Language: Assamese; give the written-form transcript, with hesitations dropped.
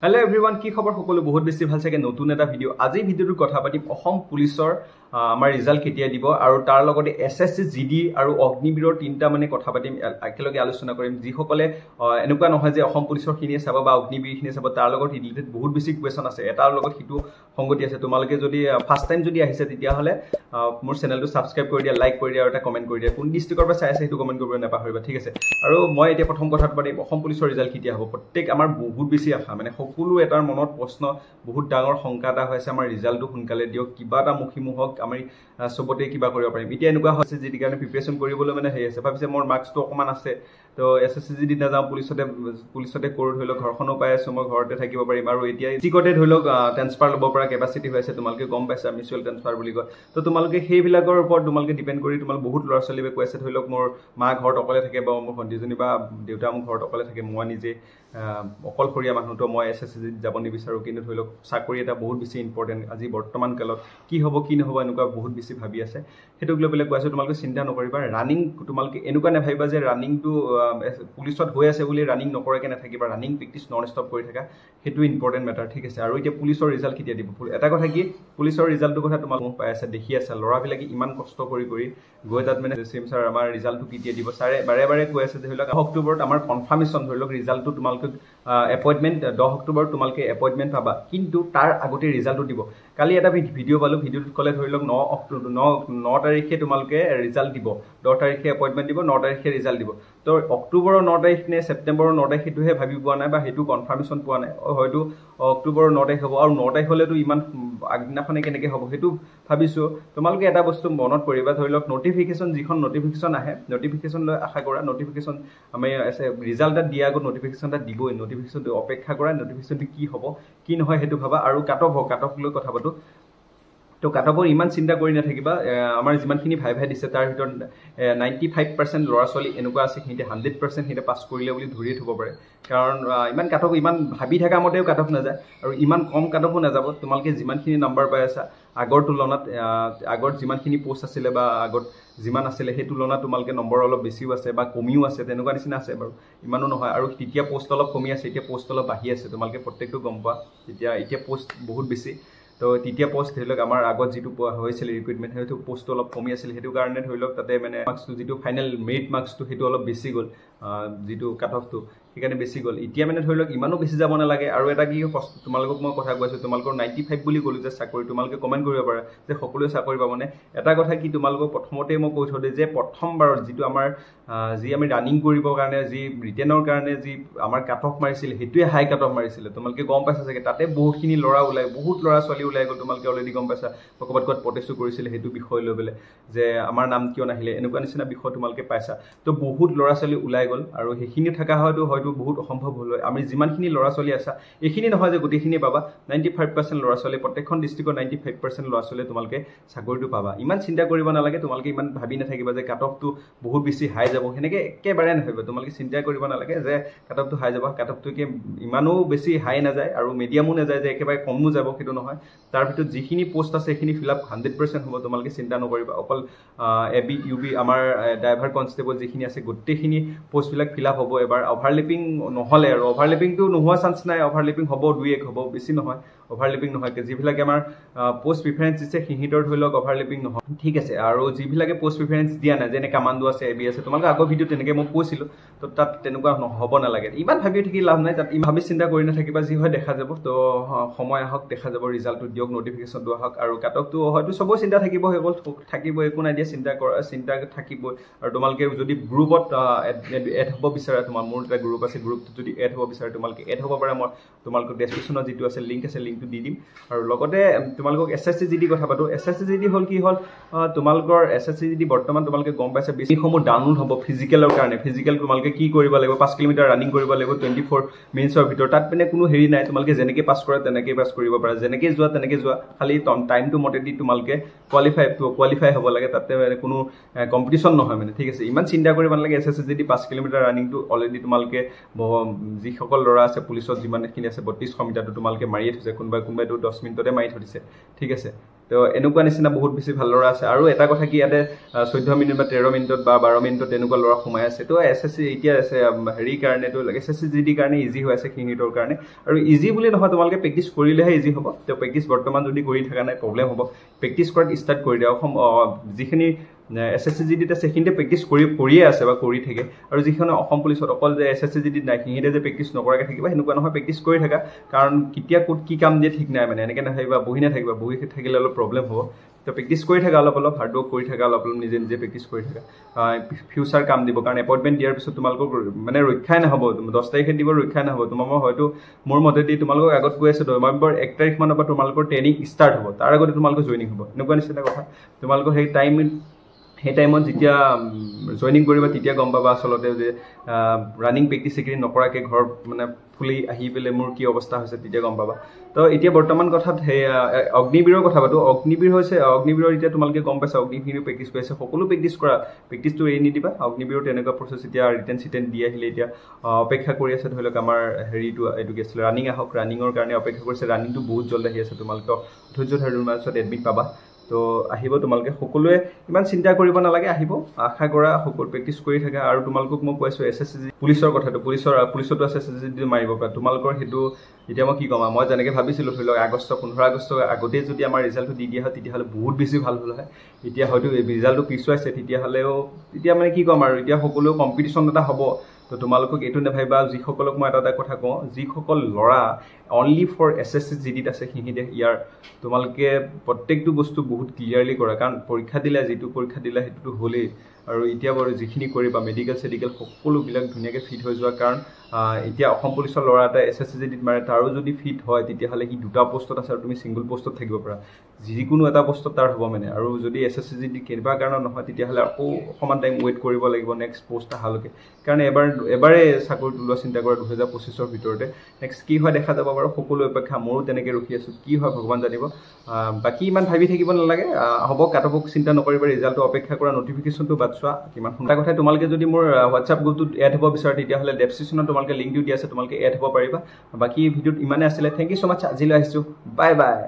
Hello everyone, কি খবৰ সকলো বহুত বেছি ভাল থাকে নতুন এটা ভিডিও আজি ভিডিওটো কথা পাতিম অসম পুলিচৰ আমাৰ ৰিজাল্ট কেতিয়া দিব আৰু তাৰ লগতে এসএসসি জিডি আৰু অগ্নিবীৰৰ তিনটা মানে কথা পাতিম একেলগে আলোচনা কৰিম যি সকলে এনেকুৱা নহয় যে অসম পুলিচৰ খিনিয়ে চাব বা অগ্নিবীৰ খিনিয়ে চাব তাৰ লগত ৰিলেটেড বহুত বেছি কোৱেশ্চন আছে এটাৰ লগত হিটো সংগতি আছে তোমালোকে যদি ফাৰ্স্ট টাইম যদি আহিছে তেতিয়া হলে মোৰ চেনেলটো সাবস্ক্ৰাইব কৰি দিয়া লাইক কৰি দিয়া আৰু এটা কমেন্ট কৰি দিয়া কোন ডিস্ট্ৰিক্টৰ পৰা চাই আছে হিটো কমেন্ট কৰিব নাপাহৰিবা ঠিক আছে আৰু মই এতিয়া প্ৰথম কথাটো পাতিম অসম পুলিচৰ ৰিজাল্ট কেতিয়া হ'ব প্ৰত্যেক আমাৰ বহুত বেছি আশা মানে সকলো এটাৰ মনত প্ৰশ্ন বহুত ডাঙৰ শংকা এটা হৈছে আমাৰ ৰিজাল্টটো সোনকালে দিয়ক কিবা এটা মুখিমুখক আমি সবতে কিবা কৰিব পাৰিম এতিয়া এনেকুৱা হৈছে যে কাৰণে প্ৰিপাৰেচন কৰিবলৈ মানে হেই আছে ভাবিছে মোৰ মাৰ্কসটো অকমান আছে তো এসএসসি যদি না যাওঁ পুলিচতে কৰি ধৰি লওক ঘৰখনো পাই আছো মই ঘৰতে থাকিব পাৰিম আৰু এতিয়া টিকটে ধৰি লওক ট্ৰান্সফাৰ ল'ব পৰা কেপাচিটি হৈছে তোমালোকে গম পাইছা মিউচুৱেল ট্ৰান্সফাৰ বুলি কয় তো তোমালোকে সেইবিলাকৰ ওপৰত তোমালোকে ডিপেন্ড কৰি তোমালোক বহুত ল'ৰা ছোৱালীবে কৈ আছে ধৰি লওক মোৰ মা ঘৰত অকলে থাকে বা মোৰ ভণ্টিজনী বা দেউতা মোৰ ঘৰত অকলে থাকে মই নিজে অকলশৰীয়া মানুহটো মই এসএসসি যাব নিবিচাৰো কিন্তু ধৰি লওক চাকৰি এটা বহুত বেছি ইম্পৰ্টেন্ট আজি বৰ্তমান কালত কি হ'ব কি নহব এনেকুৱা বহুত বেছি ভাবি আছে হেতু গ্লোবেলে কৈছো তোমালোকে চিন্তা নকৰিবা ৰানিং তোমালোকে এনেকুৱা নাভাবিবা যে ৰানিংটো পুলিচত হৈ আছে বুলি ৰানিং নকৰাকে নাথাকিবা ৰানিং প্ৰেক্টিস নন ষ্টপ কৰি থাকা হেতু ইম্পৰ্টেন্ট মেটাৰ ঠিক আছে আৰু এতিয়া পুলিচৰ ৰিজাল্ট কেতিয়া দিব এটা কথা কি পুলিচৰ ৰিজাল্টৰ কথা তোমালোক পাই আছে দেখি আছে লৰাবিলাকে ইমান কষ্ট কৰি গৈ তাত মানে সিম স্যাৰ আমাৰ ৰিজাল্টটো কেতিয়া দিব স্যাৰে বাৰে কৈ আছে ধৰি লওক অক্টোবৰত আমাৰ কনফাৰ্মেশন ধৰি লওক ৰিজাল্টটো তোমালোকে এপয়েন্টমেন্ট 10 অক্টোবৰ তোমালোকে এপয়েন্টমেন্ট পাবা কিন্তু তাৰ আগতে ৰিজাল্টটো দিব কালি এটা ভিডিও পালো ভিডিওত কলে ধৰি লওক 9 তাৰিখে তোমালোকে ৰিজাল্ট দিব 10 তাৰিখে এপয়েন্টমেন্ট দিব 9 তাৰিখে ৰিজাল্ট দিব তো অক্টোবৰৰ 9 তাৰিখ নে সেপ্টেম্বৰৰ 9 তাৰিখ হেতুহে ভাবি পোৱা নাই বা হেতু কনফাৰ্মেশন পোৱা নাই হয়তো অক্টোবৰৰ 9 তাৰিখ হ'ব আৰু 9 তাৰিখ হলেতো ইমান আগদিনাখনে কেনেকে হ'ব হেতু ভাবিছো তোমালোকে এটা বস্তু মনত কৰিবা ধৰি লওক নটিফিকেশন যিখন নটিফিকেশন আহে নটিফিকেশন লৈ আশা কৰা নটিফিকেশন আমি ৰিজাল্ট দিয়া আগত নটিফিকেশনটা দিবই নটিফিকেশনটো অপেক্ষা কৰা নটিফিকেশনটো কি হ'ব কি নহয় হেতু ভাবা আৰু কাট অফ লৈ কথা পাতো তো কাটঅফৰ ইমান চিন্তা কৰি নাথাকিবা আমাৰ যিমানখিনি ভাই দিছে তাৰ ভিতৰত 95% ল'ৰা ছোৱালী এনেকুৱা আছে হিতে 100% হিতে পাস কৰিলে বুলি ধৰিয়ে থব পাৰে কাৰণ ইমান কাটঅফ ইমান ভাবি থাকা মতেও কাটঅফ না যায় আৰু ইমান কম কাটঅফো না যাব তোমালোকে যিমানখিনি নম্বৰ পাই আছা আগৰ তুলনাত আগৰ যিমানখিনি পোষ্ট আছিল বা আগত যিমান আছিল সেই তুলনাত তোমালোকে নম্বৰ অলপ বেছিও আছে বা কমিও আছে তেনেকুৱা নিচিনা আছে বাৰু ইমানো নহয় আৰু তেতিয়া পোষ্ট অলপ কমি আছে এতিয়া পোষ্ট অলপ বাঢ়ি আছে তোমালোকে প্ৰত্যেকটো গম পোৱা এতিয়া পোষ্ট বহুত বেছি তো তেতিয়া পোষ্ট ধৰি লওক আমাৰ আগত যেটো হৈছিল ৰিক্ৰুটমেন্ট হেতু পোষ্ট অলপ কমি আছিল হেতু কাৰণে ধৰি লওক তাতে মানে মাৰ্কসটো যেটো ফাইনাল মেৰিট মাৰ্কসটো হেতু অলপ বেছি গল যেটো কাট অফটো সেইকাৰণে বেছি গল এতিয়া মানে ধৰি লওক ইমানো বেছি যাব না লাগে আৰু এটা কি তোমালোকক মই কথা কৈছো তোমালোকৰ 95 বুলি কলো যে চাকৰি তোমালোকে কমেন্ট কৰিব পাৰা যে সকলোৱে চাকৰি পাব মানে এটা কথা কি তোমালোকক প্ৰথমতে মই কৈ থৈ যে প্ৰথমবাৰত যেটো আমাৰ যি আমি ৰানিং কৰিব কাৰণে যি ৰিটেনৰ কাৰণে যি আমাৰ কাট অফ মাৰিছিল হেতুৱে হাই কাট অফ মাৰিছিল তোমালোকে গম পাইছা যে তাতে বহুতখিনি লৰা ওলাই বহুত লৰা ছোৱালী ওলাই গল তোমালোকে অলৰেডি গম পাইছা ক'ত প্ৰটেষ্ট কৰিছিল হেতু বিষয় লৈ বলে যে আমাৰ নাম কিয় নাহিলে এনেকুৱা নিচিনা বিষয় তোমালোকে পাইছা তো বহুত লৰা ছোৱালী ওলাই গল আৰু হেখিনি থাকা হয়তো বহুত অসম্ভৱ হল আমি যিমানখিনি লৰা ছোৱালী আছে এখিনি নহয় যে গোটেইখিনি পাবা 95% লৰা ছোৱালী প্ৰত্যেকখন ডিস্ট্ৰিক্টৰ 95% লৰা ছোৱালী তোমালোকে চাকৰিটো পাবা ইমান চিন্তা কৰিব নালাগে তোমালোকে ইমান ভাবি নাথাকিবা যে কাট অফটো বহুত বেছি হাই যাব হেনেকে একেবাৰে নহয় তোমালোকে চিন্তা কৰিব নালাগে যে কাট অফটো হাই যাব কাট অফটো কি ইমানো বেছি হাই না যায় আৰু মিডিয়ামো না যায় যে একেবাৰে কমও যাব হেতু নহয় তাৰ ভিতৰত যিখিনি পোষ্ট আছে হেখিনি ফিলআপ 100% হ'ব তোমালোকে চিন্তা নকৰিবা অকল এবি ইউবি আমাৰ ড্ৰাইভাৰ কনষ্টেবল যিখিনি আছে গোটেইখিনি পোষ্ট বিলাক ফিলআপ হ'ব এবাৰ ওভাৰলেপিং নহলে আৰু ওভাৰলেপিংটো নোহোৱা চান্স নাই ওভাৰলেপিং হ'ব 2-1 হ'ব বেছি নহয় ওভাৰলেপিং নহয় যিবিলাকে আমাৰ পোষ্ট প্ৰিফাৰেন্স দিছে হিহিতৰ ধৰি লওক ওভাৰলেপিং নহয় ঠিক আছে আৰু যিবিলাকে পোষ্ট প্ৰিফাৰেন্স দিয়া নাই যেনে কামাণ্ডো আছে এবি আছে তোমালোকে আগৰ ভিডিও তেনেকে মই কৈছিলো তো তাত তেনেকুৱা হ'ব না লাগে ইমান ভাবি থাকি লাভ নাই তাত ইমান ভাবি চিন্তা কৰি নাথাকিবা যি হয় দেখা যাব তো সময় আহক দেখা যাব ৰিজাল্টটো দিয়ক নটিফিকেশন দোৱা হক আৰু কাটকটো হয়তো সবো চিন্তা থাকিব হেগল থাকিব একো নাই দিয়া চিন্তা থাকিব আৰু তোমালোকে যদি গ্ৰুপত এড হ'ব বিচাৰা তোমাৰ মোৰ এটা গ্ৰুপ আছে গ্ৰুপটো যদি এড হ'ব বিচাৰা তোমালোকে এড হ'ব পাৰা মই তোমালোকক ডেসক্ৰিপচনত যেটো আছে লিংকটো দি দিম আৰু লগতে তোমালোকক এসএসসি জিডি কথা পাতো এসএসসি জিডি হল কি হল তোমালোকৰ এসএসসি জিডি বৰ্তমান তোমালোকে গম পাইছে বেছি সময় ডাউনলোড হ'ব ফিজিক্যালৰ কাৰণে ফিজিক্যাল তোমালোকে কি কৰিব লাগিব 5 কিলোমিটাৰ ৰানিং কৰিব লাগিব 24 মিনিটৰ ভিতৰত তাত মানে কোনো হেৰি নাই তোমালোকে যেনেকে পাস কৰা তেনেকে পাস কৰিব পাৰা যেনেকে যোৱা খালি টাইমটো মতে দি তোমালোকে কোৱালিফাই হ'ব লাগে তাতে কোনো কম্পিটিশন নহয় মানে ঠিক আছে ইমান চিন্তা কৰিব নালাগে এসএসসি জিডি 5 কিলোমিটাৰ ৰানিংটো অলৰেডি তোমালোকে যি সকল লৰা আছে পুলিচত যিমানখিনি আছে 32 মিটাৰটো তোমালোকে মাৰিয়ে থৈছে কোনবাই 10 মিনিটতে মাৰি থৈছে ঠিক আছে তো এনেকুৱা নিচিনা বহুত বেছি ভাল ল'ৰা আছে আৰু এটা কথা কি ইয়াতে 14 মিনিট বা 13 মিনিটত বা 12 মিনিটত এনেকুৱা ল'ৰা সোমাই আছে তো এছএছচি এতিয়া আছে হেৰি কাৰণে তো এছএছচি জিডি কাৰণে ইজি হৈ আছে খিংহিতৰ কাৰণে আৰু ইজি বুলি নহয় তোমালোকে প্ৰেক্টিচ কৰিলেহে ইজি হ'ব তো প্ৰেক্টিচ বৰ্তমান যদি কৰি থকা নাই প্ৰব্লেম হ'ব প্ৰেক্টিচ কৰাত ষ্টাৰ্ট কৰি দিয়া যিখিনি এছএছচি জিডিত আছে সেইখিনিতে প্ৰেক্টিচ কৰিয়ে আছে বা কৰি থাকে আৰু যিখন অসম পুলিচত অকল যে এছএছচি জিডিত নাই সেইখিনিতে যে প্ৰেক্টিচ নকৰাকৈ থাকিবা সেনেকুৱা নহয় প্ৰেক্টিচ কৰি থাকা কাৰণ কেতিয়া ক'ত কি কাম দিয়ে ঠিক নাই মানে এনেকৈ নাথাকিবা বহি নাথাকিবা বহি থাকিলে অলপ প্ৰব্লেম হ'ব তো প্ৰেক্টিচ কৰি থাকা অলপ হাৰ্ডৱৰ্ক কৰি থাকা অলপ নিজে প্ৰেক্টিচ কৰি থাকা ফিউচাৰ কাম দিব কাৰণ এপইণ্টমেণ্ট দিয়াৰ পিছত তোমালোকক মানে ৰক্ষাই নহ'ব 10 তাৰিখে দিব ৰক্ষাই নহ'ব তোমালোকৰ হয়তো মোৰ মতেদি তোমালোকক আগত কৈ আছে নৱেম্বৰ 1 তাৰিখমানৰ পৰা তোমালোকৰ ট্ৰেইনিং ষ্টাৰ্ট হ'ব তাৰ আগতে তোমালোকৰ জইনিং হ'ব এনেকুৱা নিচিনা কথা তোমালোকৰ সেই টাইমত যেতিয়া জইনিং কৰিবা তেতিয়া গম পাবা আচলতে যে ৰানিং প্ৰেক্টিচ এইখিনি নকৰাকৈ ঘৰ মানে ফুলি আহি পেলাই মোৰ কি অৱস্থা হৈছে তেতিয়া গম পাবা তো এতিয়া বৰ্তমান কথাত সেই অগ্নিবীৰৰ কথা পাতো অগ্নিবীৰ হৈছে অগ্নিবীৰৰ এতিয়া তোমালোকে গম পাইছা অগ্নিবীৰ প্ৰেক্টিচ কৰি আছে সকলো প্ৰেক্টিচ কৰা প্ৰেক্টিচটো এৰি নিদিবা অগ্নিবীৰৰ তেনেকুৱা প্ৰচেছ এতিয়া ৰিটেন চিটেন দি আহিলে এতিয়া অপেক্ষা কৰি আছে ধৰি লওক আমাৰ হেৰিটো এইটো কি আছিলে ৰানিং আহক ৰানিঙৰ কাৰণে অপেক্ষা কৰিছে ৰানিংটো বহুত জলদি আহি আছে তোমালোকে ধৈৰ্য ধৰি মাছত এডমিট পাবা তো আহিব তোমালোকে সকলোৱে ইমান চিন্তা কৰিব নালাগে আহিব আশা কৰা সকলো প্ৰেক্টিচ কৰি থাকা আৰু তোমালোকক মই কৈছো এছএছচি পুলিচৰ কথাটো পুলিচতো আছে এছএছচি মাৰিব পাৰা তোমালোকৰ সেইটো এতিয়া মই কি ক'ম মই যেনেকৈ ভাবিছিলোঁ ধৰি লওক 15 আগষ্ট আগতেই যদি আমাৰ ৰিজাল্টটো দি দিয়া হয় তেতিয়াহ'লে বহুত বেছি ভাল হ'ল হয় এতিয়া হয়তো ৰিজাল্টটো পিছুৱাইছে তেতিয়াহ'লেও এতিয়া মানে কি ক'ম আৰু এতিয়া সকলো কম্পিটিশ্যন এটা হ'ব তো তোমালোকক এইটো নাভাবিবা যিসকলক মই এটা কথা কওঁ যিসকল ল'ৰা অনলি ফৰ এছএছচি জিডিত আছে সেইখিনিতে ইয়াৰ তোমালোকে প্ৰত্যেকটো বস্তু বহুত ক্লিয়াৰলি কৰা কাৰণ পৰীক্ষা দিলে যিটো পৰীক্ষা দিলে সেইটোতো হ'লেই আৰু এতিয়া বাৰু যিখিনি কৰিবা মেডিকেল সকলোবিলাক ধুনীয়াকৈ ফিট হৈ যোৱা কাৰণ এতিয়া অসম পুলিচৰ ল'ৰা এটা এছএছচি জিডিত মাৰে তাৰো যদি ফিট হয় তেতিয়াহ'লে সি দুটা পোষ্টত আছে আৰু তুমি ছিংগল পোষ্টত থাকিব পাৰা যিকোনো এটা পোষ্টত তাৰ হ'ব মানে আৰু যদি এছএছচি জিডি কিবা কাৰণত নহয় তেতিয়াহ'লে আকৌ অকণমান টাইম ৱেইট কৰিব লাগিব নেক্সট পোষ্ট অহালৈকে কাৰণ এবাৰে চাকৰি তোলোৱা চিন্তা কৰা 2025ৰ ভিতৰতে নেক্সট কি হয় দেখা যাব বাৰু সকলো অপেক্ষা মোৰো তেনেকৈ ৰখি আছোঁ কি হয় ভগৱান জানিব বাকী ইমান ভাবি থাকিব নালাগে হ'ব কাটঅফক চিন্তা নকৰিবা ৰিজাল্টটো অপেক্ষা কৰা নটিফিকেশ্যনটো বাদ চোৱা কিমান সোনকালে কথা তোমালোকে যদি মোৰ হোৱাটছআপ গ্ৰুপটোত এড হ'ব বিচাৰা তেতিয়াহ'লে ডেছক্ৰিপশ্যনত তোমালোকে লিংকটো দিয়া আছে তোমালোকে এড হ'ব পাৰিবা বাকী ভিডিঅ'ত ইমানে আছিলে থেংক ইউ ছ' মাছ আজিলৈ আহিছোঁ বাই বাই